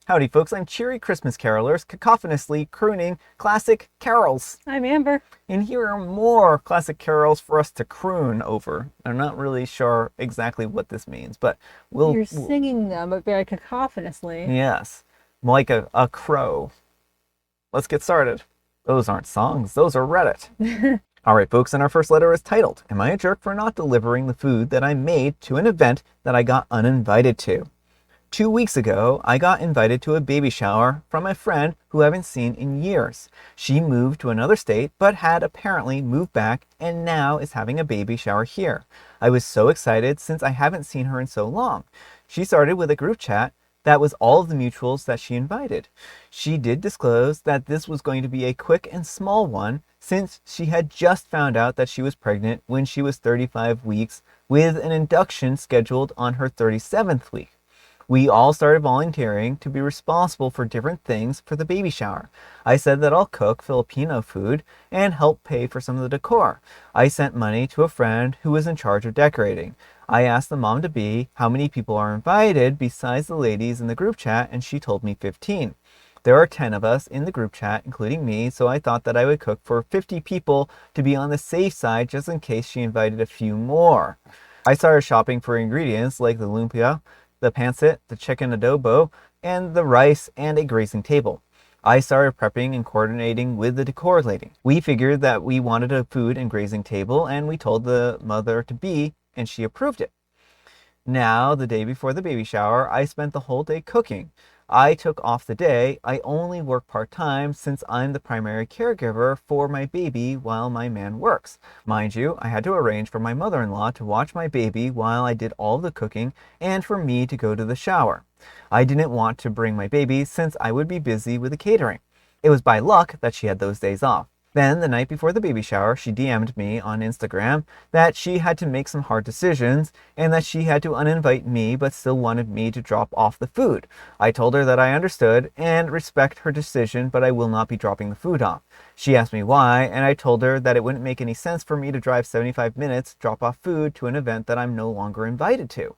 Howdy folks, I'm cheery Christmas carolers, cacophonously crooning classic carols. I'm Amber. And here are more classic carols for us to croon over. I'm not really sure exactly what this means, but You're singing them, but very cacophonously. yes, like a crow. Let's get started. Those aren't songs, those are Reddit. All right, folks, and our first letter is titled, Am I a Jerk for Not Delivering the Food That I Made to an Event That I Got Uninvited to? 2 weeks ago, I got invited to a baby shower from a friend who I haven't seen in years. She moved to another state, but had apparently moved back and now is having a baby shower here. I was so excited since I haven't seen her in so long. She started with a group chat that was all of the mutuals that she invited. She did disclose that this was going to be a quick and small one since she had just found out that she was pregnant when she was 35 weeks with an induction scheduled on her 37th week. We all started volunteering to be responsible for different things for the baby shower. I said that I'll cook Filipino food and help pay for some of the decor. I sent money to a friend who was in charge of decorating. I asked the mom-to-be how many people are invited besides the ladies in the group chat, and she told me 15. There are 10 of us in the group chat, including me, so I thought that I would cook for 50 people to be on the safe side just in case she invited a few more. I started shopping for ingredients like the lumpia, the pancit, the chicken adobo, and the rice, and a grazing table. I started prepping and coordinating with the decor lady. We figured that we wanted a food and grazing table, and we told the mother-to-be, and she approved it. Now, the day before the baby shower, I spent the whole day cooking. I took off the day. I only work part-time since I'm the primary caregiver for my baby while my man works. Mind you, I had to arrange for my mother-in-law to watch my baby while I did all the cooking and for me to go to the shower. I didn't want to bring my baby since I would be busy with the catering. It was by luck that she had those days off. Then, the night before the baby shower, she DM'd me on Instagram that she had to make some hard decisions and that she had to uninvite me but still wanted me to drop off the food. I told her that I understood and respect her decision, but I will not be dropping the food off. She asked me why, and I told her that it wouldn't make any sense for me to drive 75 minutes, drop off food to an event that I'm no longer invited to.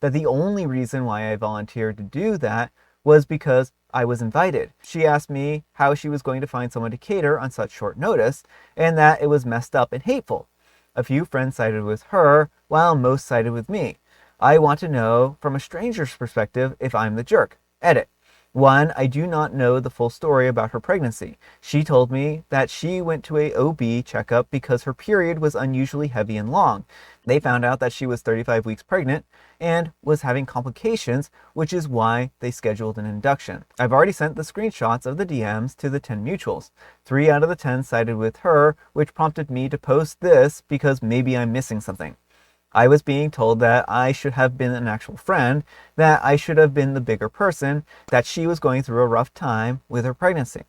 That the only reason why I volunteered to do that was because I was invited. She asked me how she was going to find someone to cater on such short notice, and that it was messed up and hateful. A few friends sided with her, while most sided with me. I want to know, from a stranger's perspective, if I'm the jerk. Edit. 1. I do not know the full story about her pregnancy. She told me that she went to a OB checkup because her period was unusually heavy and long. They found out that she was 35 weeks pregnant and was having complications, which is why they scheduled an induction. I've already sent the screenshots of the DMs to the 10 mutuals. 3 out of the 10 sided with her, which prompted me to post this because maybe I'm missing something. I was being told that I should have been an actual friend, that I should have been the bigger person, that she was going through a rough time with her pregnancy.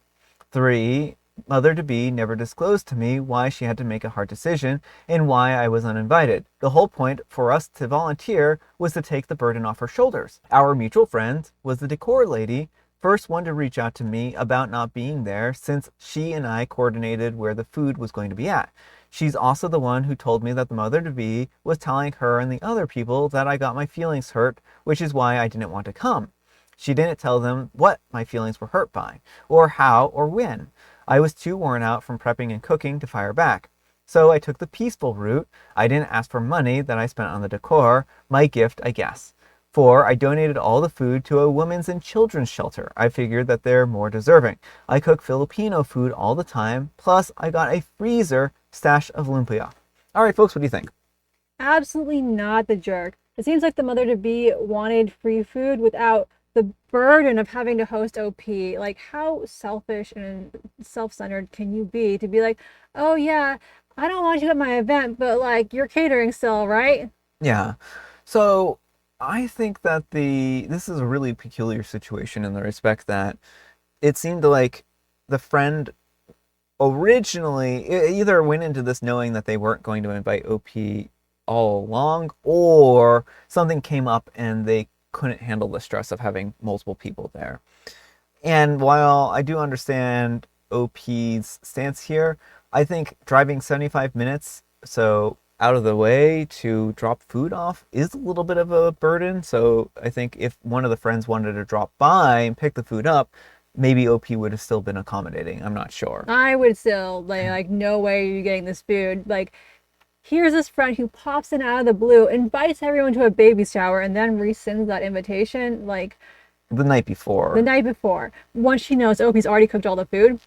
3. Mother-to-be never disclosed to me why she had to make a hard decision and why I was uninvited. The whole point for us to volunteer was to take the burden off her shoulders. Our mutual friend was the decor lady, first one to reach out to me about not being there since she and I coordinated where the food was going to be at. She's also the one who told me that the mother-to-be was telling her and the other people that I got my feelings hurt, which is why I didn't want to come. She didn't tell them what my feelings were hurt by, or how, or when. I was too worn out from prepping and cooking to fire back. So I took the peaceful route. I didn't ask for money that I spent on the decor, my gift, I guess. 4. I donated all the food to a women's and children's shelter. I figured that they're more deserving. I cook Filipino food all the time, plus I got a freezer stash of lumpia. All right, folks, what do you think? Absolutely not the jerk. It seems like the mother-to-be wanted free food without the burden of having to host OP. Like, how selfish and self-centered can you be to be like, oh yeah, I don't want you at my event, but like, you're catering still, right? Yeah. So I think that this is a really peculiar situation in the respect that it seemed like the friend originally either went into this knowing that they weren't going to invite OP all along, or something came up and they couldn't handle the stress of having multiple people there. And while I do understand OP's stance here, I think driving 75 minutes, so out of the way to drop food off is a little bit of a burden. So I think if one of the friends wanted to drop by and pick the food up, maybe OP would have still been accommodating. I'm not sure. I would still like no way you're getting this food. Like, here's this friend who pops in out of the blue, invites everyone to a baby shower, and then rescinds that invitation like The night before. the night before. Once she knows OP's already cooked all the food,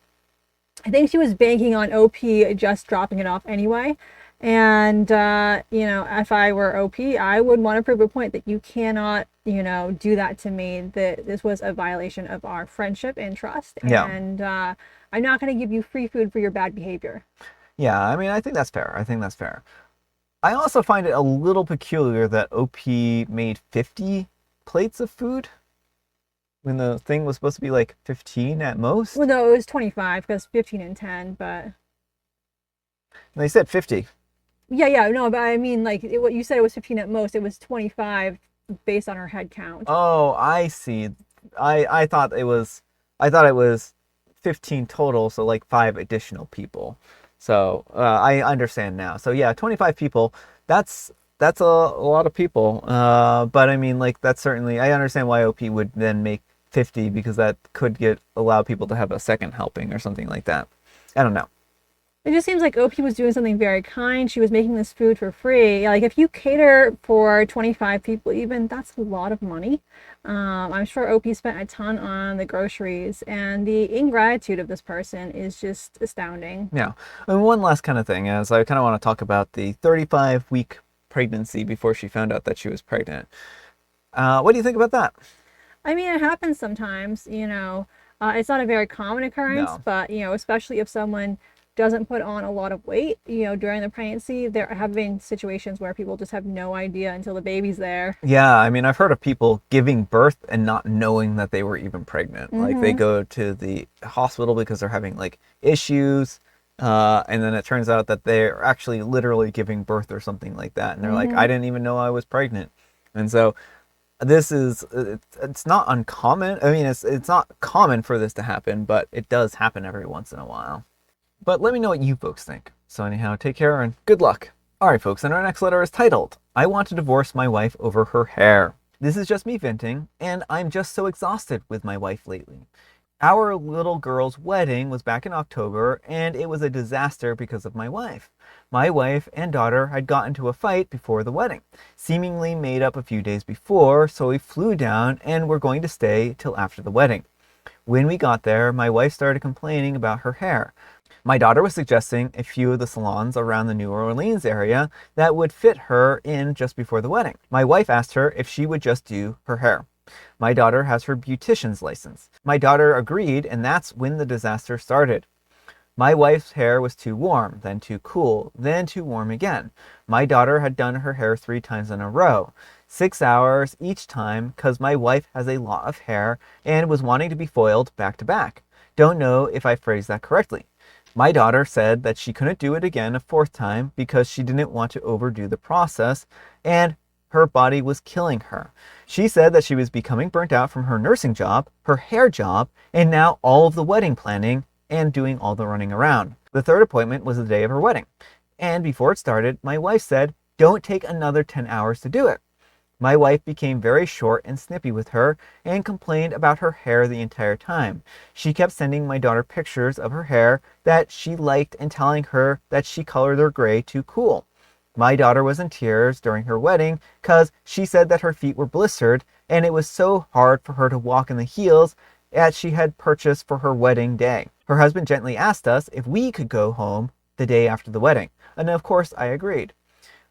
I think she was banking on OP just dropping it off anyway. And, if I were OP, I would want to prove a point that you cannot, do that to me, that this was a violation of our friendship and trust. Yeah. And I'm not going to give you free food for your bad behavior. Yeah, I mean, I think that's fair. I also find it a little peculiar that OP made 50 plates of food when the thing was supposed to be like 15 at most. Well, no, it was 25 because 15 and 10, but. And they said 50. Yeah, no, but I mean, like, what you said, it was 15 at most. It was 25 based on her head count. Oh, I see. I thought it was 15 total, so like 5 additional people. So I understand now. So yeah, 25 people. That's a lot of people. But I mean, like, that's certainly, I understand why OP would then make 50, because that could allow people to have a second helping or something like that. I don't know. It just seems like OP was doing something very kind. She was making this food for free. Like, if you cater for 25 people even, that's a lot of money. I'm sure OP spent a ton on the groceries, and the ingratitude of this person is just astounding. Yeah. And one last kind of thing is I kind of want to talk about the 35-week pregnancy before she found out that she was pregnant. What do you think about that? I mean, it happens sometimes, it's not a very common occurrence, No. but, especially if someone doesn't put on a lot of weight, during the pregnancy, there have been situations where people just have no idea until the baby's there. Yeah, I mean, I've heard of people giving birth and not knowing that they were even pregnant. Like, they go to the hospital because they're having like issues, and then it turns out that they're actually literally giving birth or something like that, and they're like, I didn't even know I was pregnant. And so it's not uncommon. I mean, it's not common for this to happen, but it does happen every once in a while. But let me know what you folks think. So anyhow, take care and good luck. Alright folks, and our next letter is titled, I want to divorce my wife over her hair. This is just me venting, and I'm just so exhausted with my wife lately. Our little girl's wedding was back in October, and it was a disaster because of my wife. My wife and daughter had gotten into a fight before the wedding, seemingly made up a few days before, so we flew down and were going to stay till after the wedding. When we got there, my wife started complaining about her hair. My daughter was suggesting a few of the salons around the New Orleans area that would fit her in just before the wedding. My wife asked her if she would just do her hair. My daughter has her beautician's license. My daughter agreed, and that's when the disaster started. My wife's hair was too warm, then too cool, then too warm again. My daughter had done her hair 3 times in a row, 6 hours each time, because my wife has a lot of hair and was wanting to be foiled back to back. Don't know if I phrased that correctly. My daughter said that she couldn't do it again a 4th time because she didn't want to overdo the process and her body was killing her. She said that she was becoming burnt out from her nursing job, her hair job, and now all of the wedding planning and doing all the running around. The 3rd appointment was the day of her wedding. And before it started, my wife said, don't take another 10 hours to do it. My wife became very short and snippy with her and complained about her hair the entire time. She kept sending my daughter pictures of her hair that she liked and telling her that she colored her gray too cool. My daughter was in tears during her wedding because she said that her feet were blistered and it was so hard for her to walk in the heels that she had purchased for her wedding day. Her husband gently asked us if we could go home the day after the wedding, and of course I agreed.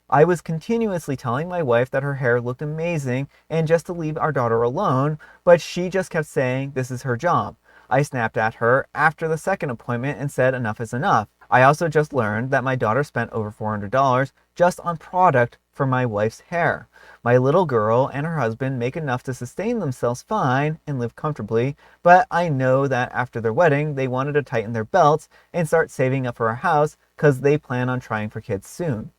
I was continuously telling my wife that her hair looked amazing and just to leave our daughter alone, but she just kept saying this is her job. I snapped at her after the 2nd appointment and said enough is enough. I also just learned that my daughter spent over $400 just on product for my wife's hair. My little girl and her husband make enough to sustain themselves fine and live comfortably, but I know that after their wedding they wanted to tighten their belts and start saving up for a house because they plan on trying for kids soon.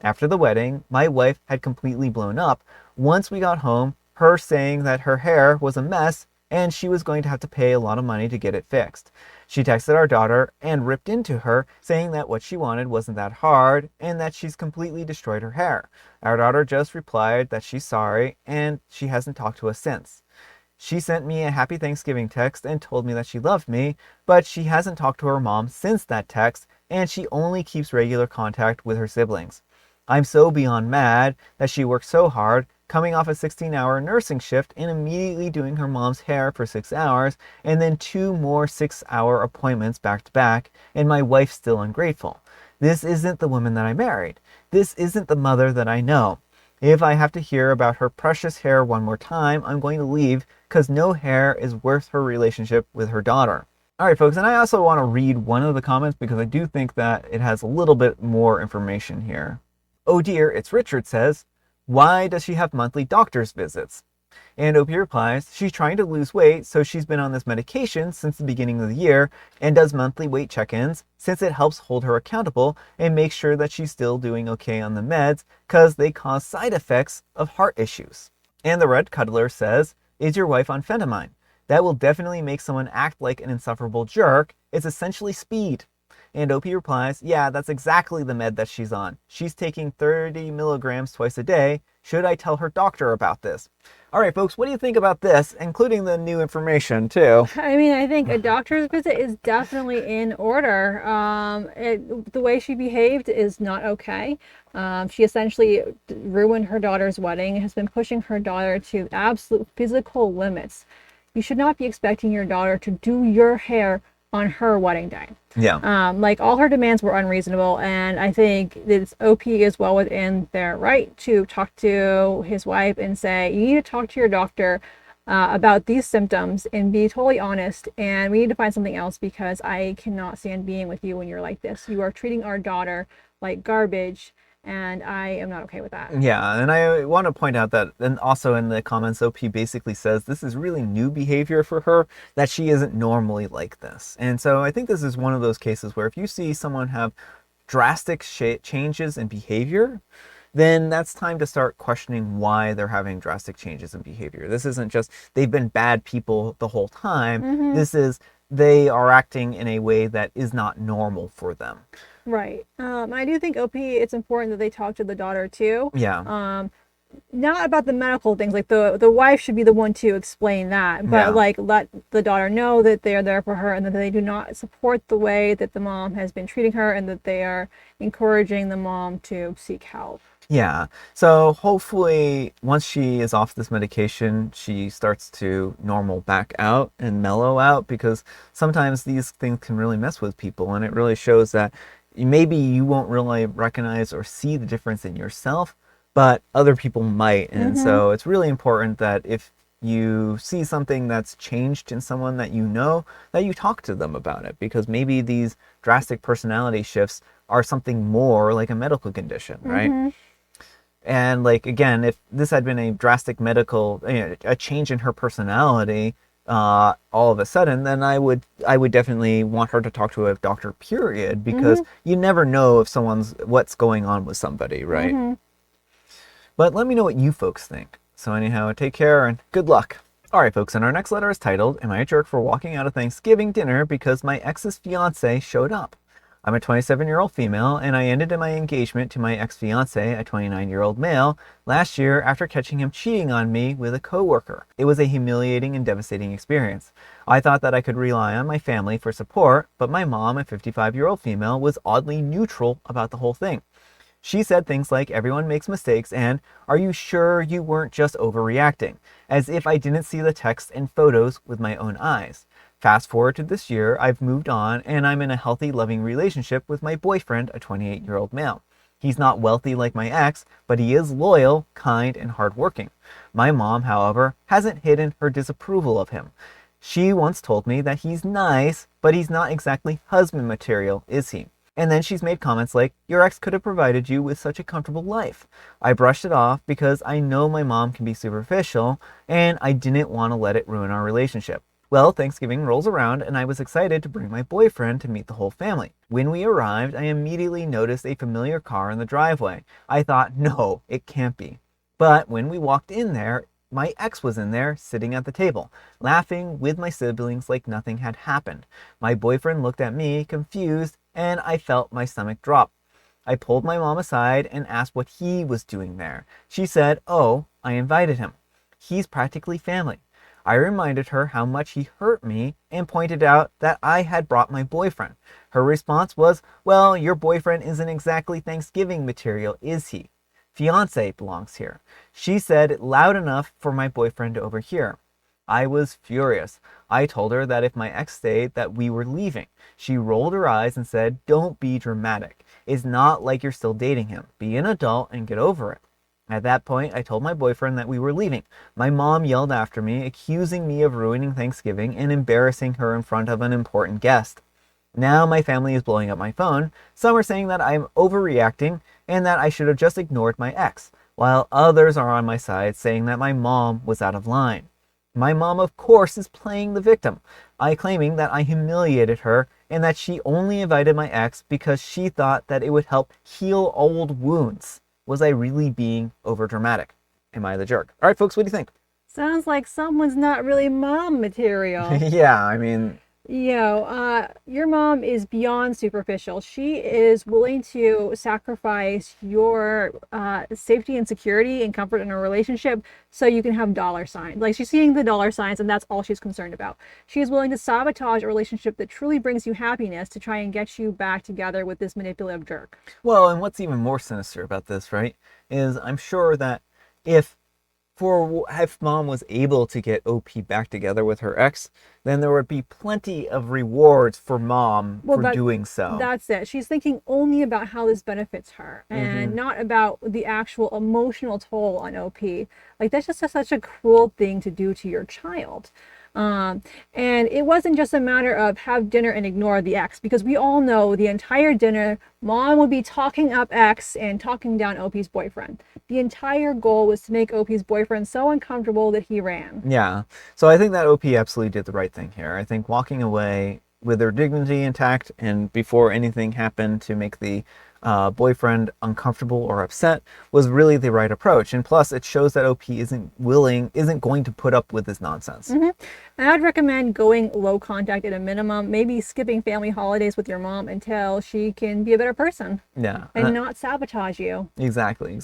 After the wedding, my wife had completely blown up. Once we got home, her saying that her hair was a mess and she was going to have to pay a lot of money to get it fixed. She texted our daughter and ripped into her, saying that what she wanted wasn't that hard and that she's completely destroyed her hair. Our daughter just replied that she's sorry and she hasn't talked to us since. She sent me a happy Thanksgiving text and told me that she loved me, but she hasn't talked to her mom since that text, and she only keeps regular contact with her siblings. I'm so beyond mad that she worked so hard, coming off a 16-hour nursing shift and immediately doing her mom's hair for 6 hours, and then 2 more 6-hour appointments back to back, and my wife's still ungrateful. This isn't the woman that I married. This isn't the mother that I know. If I have to hear about her precious hair one more time, I'm going to leave, because no hair is worth her relationship with her daughter. All right, folks, and I also want to read one of the comments because I do think that it has a little bit more information here. Oh dear, it's Richard says, why does she have monthly doctor's visits? And OP replies, she's trying to lose weight, so she's been on this medication since the beginning of the year and does monthly weight check-ins since it helps hold her accountable and make sure that she's still doing okay on the meds because they cause side effects of heart issues. And the Red Cuddler says, is your wife on phentermine? That will definitely make someone act like an insufferable jerk. It's essentially speed. And OP replies, yeah, that's exactly the med that she's on. She's taking 30 milligrams twice a day. Should I tell her doctor about this? All right, folks, what do you think about this, including the new information, too? I mean, I think a doctor's visit is definitely in order. The way she behaved is not okay. She essentially ruined her daughter's wedding, has been pushing her daughter to absolute physical limits. You should not be expecting your daughter to do your hair on her wedding day. Yeah. Like all her demands were unreasonable, and I think this OP is well within their right to talk to his wife and say, you need to talk to your doctor about these symptoms and be totally honest, and we need to find something else because I cannot stand being with you when you're like this. You are treating our daughter like garbage, and I am not okay with that. Yeah, and I want to point out that, and also in the comments, OP basically says this is really new behavior for her, that she isn't normally like this. And so I think this is one of those cases where if you see someone have drastic changes in behavior, then that's time to start questioning why they're having drastic changes in behavior. This isn't just they've been bad people the whole time. Mm-hmm. This is they are acting in a way that is not normal for them. Right. I do think OP, it's important that they talk to the daughter too. Yeah. Not about the medical things, like the wife should be the one to explain that, but Yeah. like let the daughter know that they are there for her and that they do not support the way that the mom has been treating her and that they are encouraging the mom to seek help. Yeah. So hopefully once she is off this medication, she starts to normal back out and mellow out, because sometimes these things can really mess with people, and it really shows that maybe you won't really recognize or see the difference in yourself, but other people might. And so it's really important that if you see something that's changed in someone that you know, that you talk to them about it, because maybe these drastic personality shifts are something more like a medical condition, right? And like, again, if this had been a drastic medical, a change in her personality, all of a sudden, then I would definitely want her to talk to a doctor, period, because you never know if what's going on with somebody, right? But let me know what you folks think. So anyhow, take care and good luck. All right, folks, and our next letter is titled, Am I a Jerk for Walking Out of Thanksgiving Dinner Because My Ex's Fiance Showed Up? I'm a 27-year-old female, and I ended my engagement to my ex-fiance, a 29-year-old male, last year after catching him cheating on me with a coworker. It was a humiliating and devastating experience. I thought that I could rely on my family for support, but my mom, a 55-year-old female, was oddly neutral about the whole thing. She said things like, everyone makes mistakes, and are you sure you weren't just overreacting? As if I didn't see the texts and photos with my own eyes. Fast forward to this year, I've moved on, and I'm in a healthy, loving relationship with my boyfriend, a 28-year-old male. He's not wealthy like my ex, but he is loyal, kind, and hardworking. My mom, however, hasn't hidden her disapproval of him. She once told me that he's nice, but he's not exactly husband material, is he? And then she's made comments like, your ex could have provided you with such a comfortable life. I brushed it off because I know my mom can be superficial, and I didn't want to let it ruin our relationship. Well, Thanksgiving rolls around, and I was excited to bring my boyfriend to meet the whole family. When we arrived, I immediately noticed a familiar car in the driveway. I thought, no, it can't be. But when we walked in there, my ex was in there, sitting at the table, laughing with my siblings like nothing had happened. My boyfriend looked at me, confused, and I felt my stomach drop. I pulled my mom aside and asked what he was doing there. She said, "Oh, I invited him. He's practically family." I reminded her how much he hurt me and pointed out that I had brought my boyfriend. Her response was, "Well, your boyfriend isn't exactly Thanksgiving material, is he? Fiance belongs here." She said it loud enough for my boyfriend to overhear. I was furious. I told her that if my ex stayed, that we were leaving. She rolled her eyes and said, "Don't be dramatic. It's not like you're still dating him. Be an adult and get over it." At that point, I told my boyfriend that we were leaving. My mom yelled after me, accusing me of ruining Thanksgiving and embarrassing her in front of an important guest. Now my family is blowing up my phone. Some are saying that I'm overreacting and that I should have just ignored my ex, while others are on my side saying that my mom was out of line. My mom, of course, is playing the victim. I claiming that I humiliated her and that she only invited my ex because she thought that it would help heal old wounds. Was I really being overdramatic? Am I the jerk? All right, folks, what do you think? Sounds like someone's not really mom material. Yeah, I mean, Your mom is beyond superficial. She is willing to sacrifice your safety and security and comfort in a relationship so you can have dollar signs. Like, she's seeing the dollar signs and that's all she's concerned about. She is willing to sabotage a relationship that truly brings you happiness to try and get you back together with this manipulative jerk. well, and what's even more sinister about this, right, is I'm sure that if if mom was able to get OP back together with her ex, then there would be plenty of rewards for mom for doing so. That's it. She's thinking only about how this benefits her and not about the actual emotional toll on OP. Like, that's just such a cruel thing to do to your child. And it wasn't just a matter of have dinner and ignore the ex, because we all know the entire dinner, mom would be talking up ex and talking down OP's boyfriend. The entire goal was to make OP's boyfriend so uncomfortable that he ran. Yeah. So I think that OP absolutely did the right thing here. I think walking away with her dignity intact and before anything happened to make the boyfriend uncomfortable or upset was really the right approach. And plus, it shows that OP isn't going to put up with this nonsense. And I'd recommend going low contact at a minimum, maybe skipping family holidays with your mom until she can be a better person. Yeah. And not sabotage you. Exactly.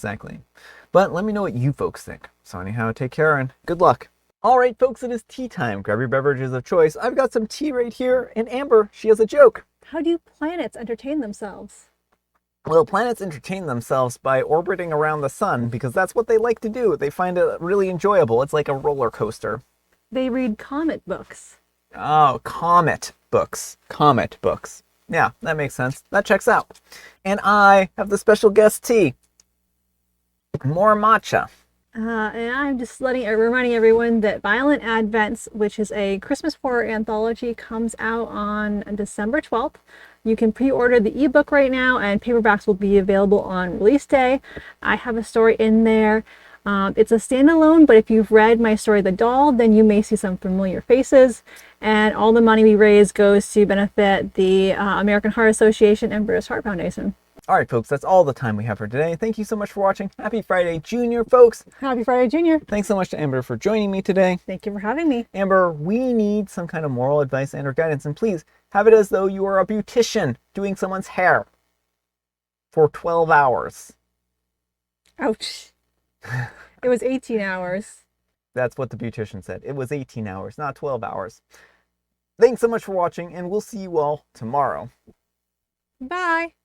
But let me know what you folks think. So anyhow, take care and good luck. All right, folks, it is tea time. Grab your beverages of choice. I've got some tea right here. And Amber, she has a joke. How do planets entertain themselves? Well, planets entertain themselves by orbiting around the sun because that's what they like to do. They find it really enjoyable. It's like a roller coaster. They read comic books. Oh, comet books. Comet books. Yeah, that makes sense. That checks out. And I have the special guest tea. More matcha. And I'm just reminding everyone that Violent Advents, which is a Christmas horror anthology, comes out on December 12th. You can pre-order the ebook right now, and paperbacks will be available on release day. I have a story in there. It's a standalone, but if you've read my story, The Doll, then you may see some familiar faces. And all the money we raise goes to benefit the American Heart Association and British Heart Foundation. All right, folks, that's all the time we have for today. Thank you so much for watching. Happy Friday, Junior, folks. Happy Friday, Junior. Thanks so much to Amber for joining me today. Thank you for having me. Amber, we need some kind of moral advice and or guidance, and please have it as though you are a beautician doing someone's hair for 12 hours. Ouch. It was 18 hours. That's what the beautician said. It was 18 hours, not 12 hours. Thanks so much for watching, and we'll see you all tomorrow. Bye.